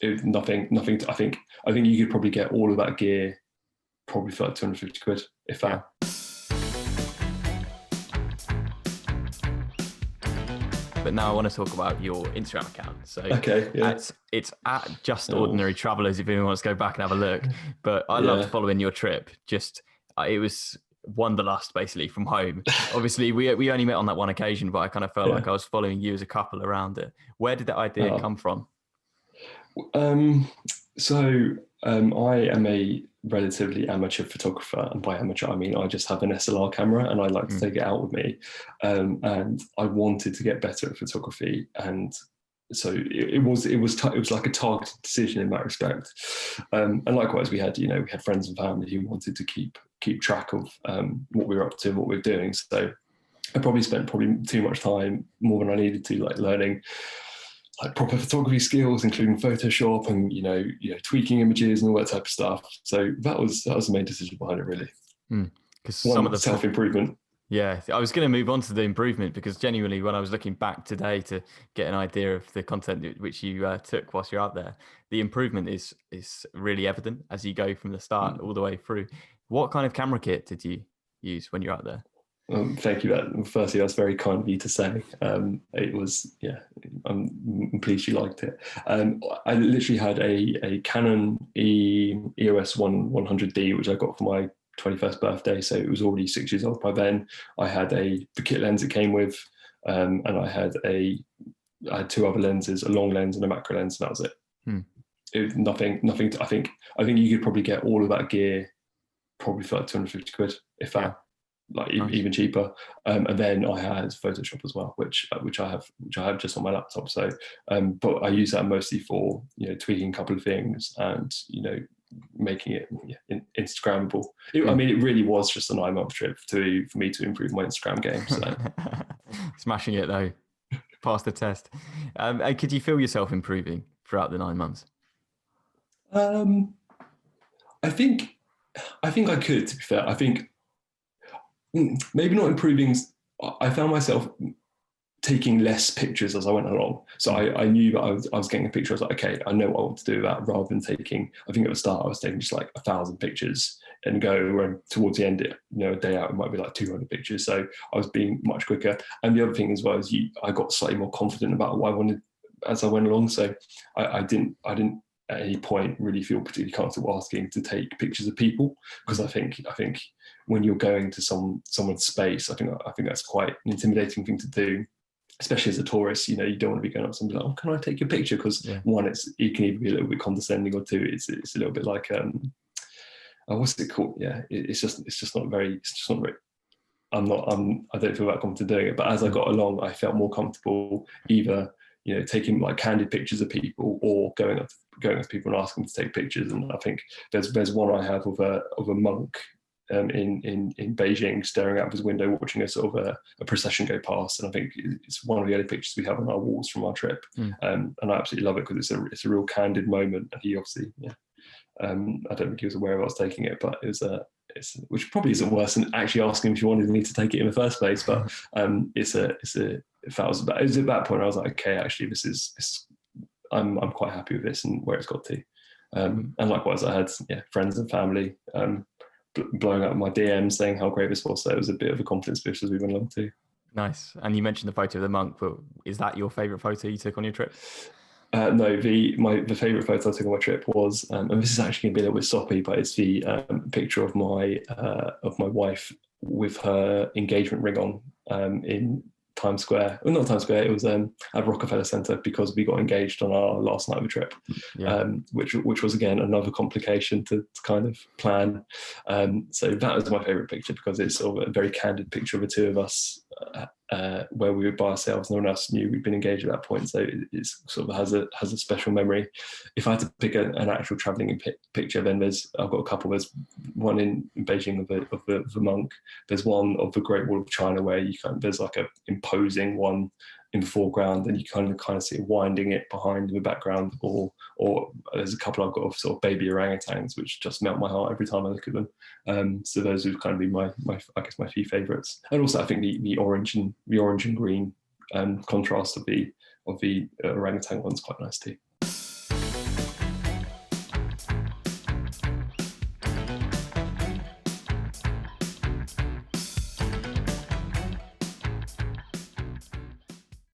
nothing. I think you could probably get all of that gear probably for like 250 quid, if that. But now I want to talk about your Instagram account. So okay, yeah. it's at Just Ordinary Travelers if anyone wants to go back and have a look. But I loved following your trip. Just it was wanderlust basically from home. Obviously, we only met on that one occasion, but I kind of felt like I was following you as a couple around it. Where did that idea come from? I am a relatively amateur photographer, and by amateur I mean I just have an SLR camera and I like to take it out with me, and I wanted to get better at photography, and so it was like a targeted decision in that respect, and likewise we had friends and family who wanted to keep track of what we were up to and what we were doing. So I probably spent too much time, more than I needed to, like learning like proper photography skills, including Photoshop and tweaking images and all that type of stuff. So that was the main decision behind it, really. Because some of the self-improvement. Yeah, I was going to move on to the improvement, because genuinely, when I was looking back today to get an idea of the content which you took whilst you're out there, the improvement is really evident as you go from the start all the way through. What kind of camera kit did you use when you're out there? Thank you. Firstly, that's very kind of you to say. It was, I'm pleased you liked it. I literally had a Canon EOS 100D, which I got for my 21st birthday, so it was already 6 years old by then. I had the kit lens it came with, and I had two other lenses, a long lens and a macro lens, and that was it. Nothing. I think you could probably get all of that gear probably for like 250 quid, if that. Like nice. Even cheaper, and then I had Photoshop as well, which I have just on my laptop. So, but I use that mostly for tweaking a couple of things and making it Instagrammable. I mean, it really was just a 9-month trip for me to improve my Instagram game. So smashing it though, passed the test. And could you feel yourself improving throughout the 9 months? I think I could. To be fair, I think. Maybe not improving. I found myself taking less pictures as I went along. So I knew that I was getting a picture. I was like, okay, I know what I want to do with that, rather than taking, I think at the start I was taking just like 1,000 pictures and and towards the end, a day out, it might be like 200 pictures. So I was being much quicker. And the other thing as well is I got slightly more confident about what I wanted as I went along. So I didn't at any point really feel particularly comfortable asking to take pictures of people, because I think when you're going to someone's space, I think that's quite an intimidating thing to do, especially as a tourist. You don't want to be going up to somebody like, oh, can I take your picture? Because one, it can either be a little bit condescending, or two, it's a little bit like what's it called? Yeah, it's just not very. I don't feel that comfortable doing it. But as I got along, I felt more comfortable either taking like candid pictures of people, or going up to people and asking them to take pictures. And I think there's one I have of a monk in Beijing, staring out of his window, watching a sort of a procession go past. And I think it's one of the only pictures we have on our walls from our trip. And I absolutely love it, because it's a real candid moment. And he obviously, I don't think he was aware of us taking it, but it was which probably isn't worse than actually asking if you wanted me to take it in the first place. But it was at that point I was like, okay, actually this I'm quite happy with this and where it's got to. And likewise, I had friends and family blowing up my DMs saying how great this was. So it was a bit of a confidence boost as we went along too. Nice. And you mentioned the photo of the monk, but is that your favourite photo you took on your trip? No, the favourite photo I took on my trip was, and this is actually going to be a little bit soppy, but it's the picture of my wife with her engagement ring on in Times Square. Well, not Times Square, it was at Rockefeller Center, because we got engaged on our last night of the trip, which was again another complication to kind of plan. So that was my favorite picture, because it's sort of a very candid picture of the two of us, where we were by ourselves. No one else knew we'd been engaged at that point, so it sort of has a special memory. If I had to pick an actual traveling picture, then I've got a couple. There's one in Beijing of the monk. There's one of the Great Wall of China, where there's like a imposing one in the foreground, and you kind of see it winding it behind in the background, or there's a couple I've got of sort of baby orangutans, which just melt my heart every time I look at them. So those would kind of be my few favourites. And also I think the orange and green contrast of the orangutan one's quite nice too.